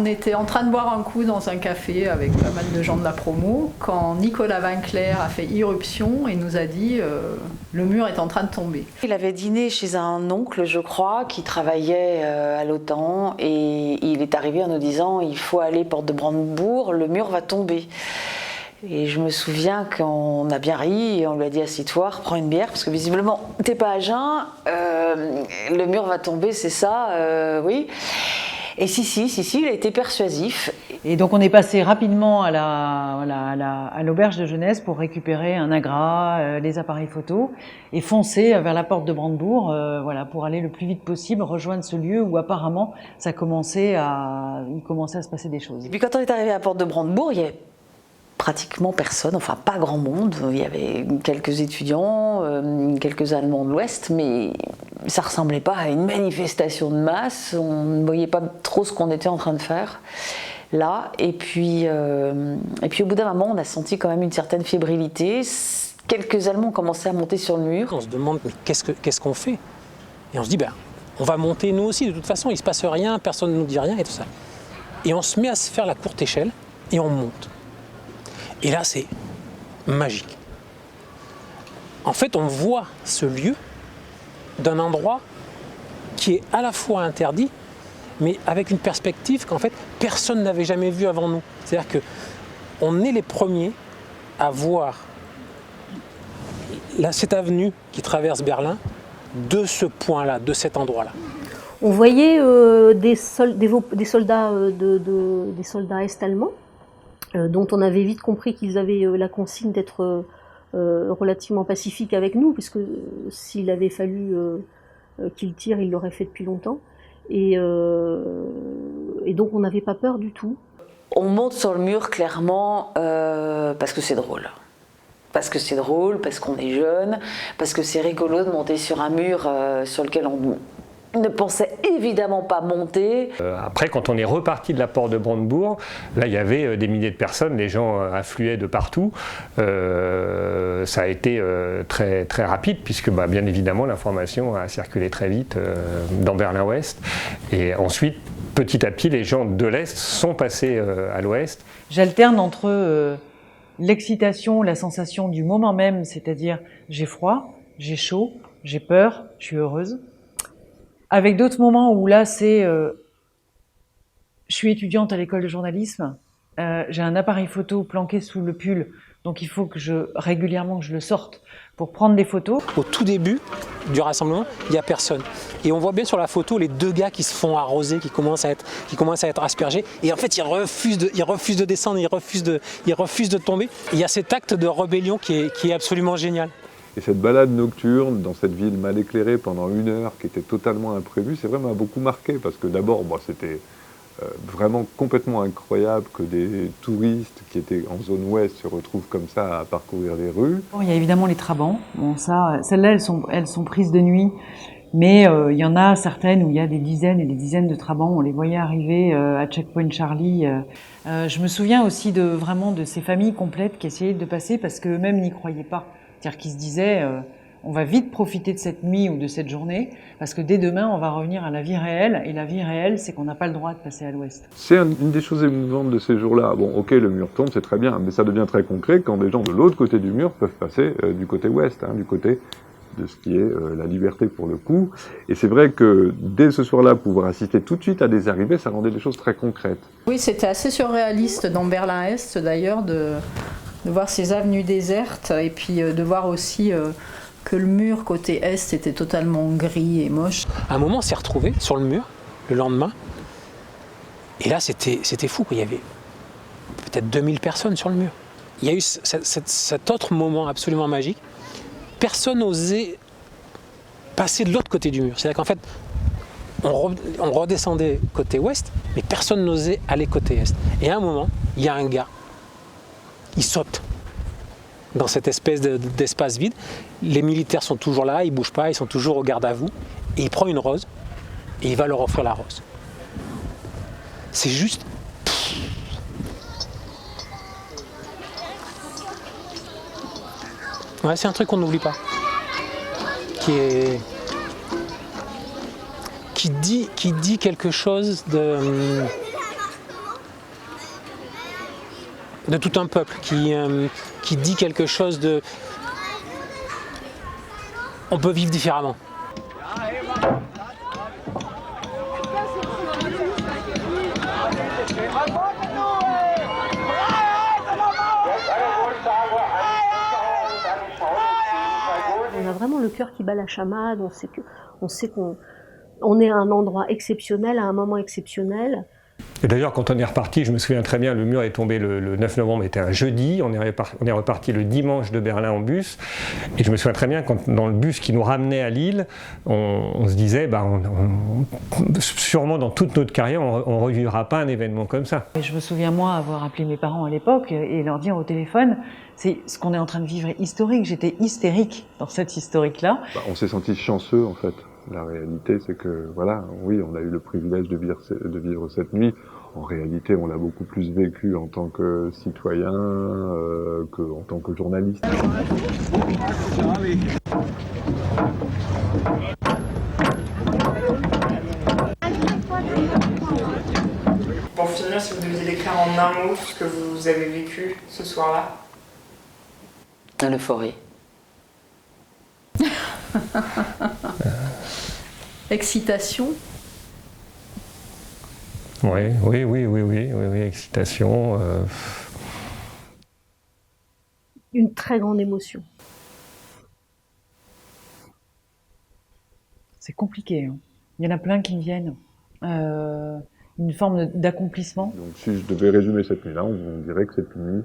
On était en train de boire un coup dans un café avec pas mal de gens de la promo quand Nicolas Vinclair a fait irruption et nous a dit le mur est en train de tomber. Il avait dîné chez un oncle, je crois, qui travaillait à l'OTAN et il est arrivé en nous disant il faut aller porte de Brandebourg, le mur va tomber. Et je me souviens qu'on a bien ri et on lui a dit assis-toi, prends une bière parce que visiblement t'es pas à jeun, le mur va tomber, c'est ça, oui. Et si, il a été persuasif. Et donc on est passé rapidement à l'auberge de jeunesse pour récupérer un agra, les appareils photo et foncer vers la porte de Brandebourg, voilà, pour aller le plus vite possible rejoindre ce lieu où apparemment il commençait à se passer des choses. Et puis quand on est arrivé à la porte de Brandebourg, il y avait pratiquement personne, enfin pas grand monde. Il y avait quelques étudiants, quelques Allemands de l'Ouest, mais ça ressemblait pas à une manifestation de masse. On ne voyait pas trop ce qu'on était en train de faire là. Et puis au bout d'un moment, on a senti quand même une certaine fébrilité. Quelques Allemands commençaient à monter sur le mur. On se demande mais qu'est-ce qu'on fait? Et on se dit on va monter nous aussi. De toute façon, il se passe rien, personne ne nous dit rien et tout ça. Et on se met à se faire la courte échelle et on monte. Et là, c'est magique. En fait, on voit ce lieu d'un endroit qui est à la fois interdit, mais avec une perspective qu'en fait, personne n'avait jamais vue avant nous. C'est-à-dire qu'on est les premiers à voir cette avenue qui traverse Berlin de ce point-là, de cet endroit-là. On voyait des soldats est-allemands, dont on avait vite compris qu'ils avaient la consigne d'être relativement pacifiques avec nous, puisque s'il avait fallu qu'ils tirent, ils l'auraient fait depuis longtemps. Et donc on n'avait pas peur du tout. On monte sur le mur clairement parce que c'est drôle. Parce que c'est drôle, parce qu'on est jeune, parce que c'est rigolo de monter sur un mur sur lequel on ne pensait évidemment pas monter. Après, quand on est reparti de la porte de Brandebourg, là il y avait des milliers de personnes, les gens affluaient de partout. Ça a été très, très rapide puisque bien évidemment l'information a circulé très vite dans Berlin-Ouest. Et ensuite, petit à petit, les gens de l'Est sont passés à l'Ouest. J'alterne entre l'excitation, la sensation du moment même, c'est-à-dire j'ai froid, j'ai chaud, j'ai peur, je suis heureuse. Avec d'autres moments où là c'est je suis étudiante à l'école de journalisme, j'ai un appareil photo planqué sous le pull, donc il faut que régulièrement je le sorte pour prendre des photos. Au tout début du rassemblement, il n'y a personne. Et on voit bien sur la photo les deux gars qui se font arroser, qui commencent à être aspergés. Et en fait, ils refusent de descendre, ils refusent de tomber. Et il y a cet acte de rébellion qui est absolument génial. Et cette balade nocturne dans cette ville mal éclairée pendant 1 heure, qui était totalement imprévue, c'est vrai, m'a beaucoup marqué, parce que d'abord, c'était vraiment complètement incroyable que des touristes qui étaient en zone ouest se retrouvent comme ça à parcourir les rues. Il y a évidemment les trabants. Bon, celles-là, elles sont prises de nuit, mais il y en a certaines où il y a des dizaines et des dizaines de trabants. On les voyait arriver à Checkpoint Charlie. Je me souviens aussi de ces familles complètes qui essayaient de passer parce qu'eux-mêmes n'y croyaient pas. C'est-à-dire qu'ils se disaient on va vite profiter de cette nuit ou de cette journée parce que dès demain on va revenir à la vie réelle et la vie réelle c'est qu'on n'a pas le droit de passer à l'ouest. C'est une des choses émouvantes de ces jours-là. Bon, ok, le mur tombe, c'est très bien, mais ça devient très concret quand des gens de l'autre côté du mur peuvent passer du côté ouest, du côté de ce qui est la liberté pour le coup. Et c'est vrai que dès ce soir-là, pouvoir assister tout de suite à des arrivées, ça rendait des choses très concrètes. Oui, c'était assez surréaliste dans Berlin-Est d'ailleurs de voir ces avenues désertes et puis de voir aussi que le mur côté est était totalement gris et moche. À un moment, on s'est retrouvé sur le mur le lendemain et là c'était fou, il y avait peut-être 2000 personnes sur le mur. Il y a eu cet autre moment absolument magique. Personne n'osait passer de l'autre côté du mur. C'est-à-dire qu'en fait, on redescendait côté ouest, mais personne n'osait aller côté est. Et à un moment, il y a un gars, il saute dans cette espèce d'espace vide. Les militaires sont toujours là, ils ne bougent pas, ils sont toujours au garde à vous. Et il prend une rose et il va leur offrir la rose. C'est juste... Ouais, c'est un truc qu'on n'oublie pas. Qui dit quelque chose de tout un peuple, qui dit quelque chose de... On peut vivre différemment. On a vraiment le cœur qui bat la chamade, on sait qu'on est à un endroit exceptionnel, à un moment exceptionnel. Et d'ailleurs, quand on est reparti, je me souviens très bien, le mur est tombé le 9 novembre, était un jeudi, on est reparti le dimanche de Berlin en bus, et je me souviens très bien, quand dans le bus qui nous ramenait à Lille, on se disait, sûrement dans toute notre carrière, on ne revivra pas un événement comme ça. Et je me souviens, moi, avoir appelé mes parents à l'époque et leur dire au téléphone, c'est ce qu'on est en train de vivre est historique, j'étais hystérique dans cette historique-là. On s'est senti chanceux, en fait. La réalité, c'est que, voilà, oui, on a eu le privilège de vivre cette nuit. En réalité, on l'a beaucoup plus vécu en tant que citoyen qu'en tant que journaliste. Pour finir, si vous deviez décrire en un mot ce que vous avez vécu ce soir-là. L'euphorie. Excitation. Oui, excitation. Une très grande émotion. C'est compliqué, hein. Il y en a plein qui me viennent. Une forme d'accomplissement. Donc si je devais résumer cette nuit-là, on dirait que c'est une nuit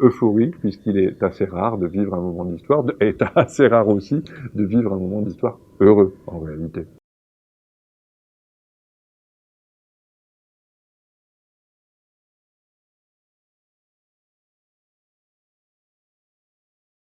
euphorique, puisqu'il est assez rare de vivre un moment d'histoire, et assez rare aussi de vivre un moment d'histoire heureux, en réalité.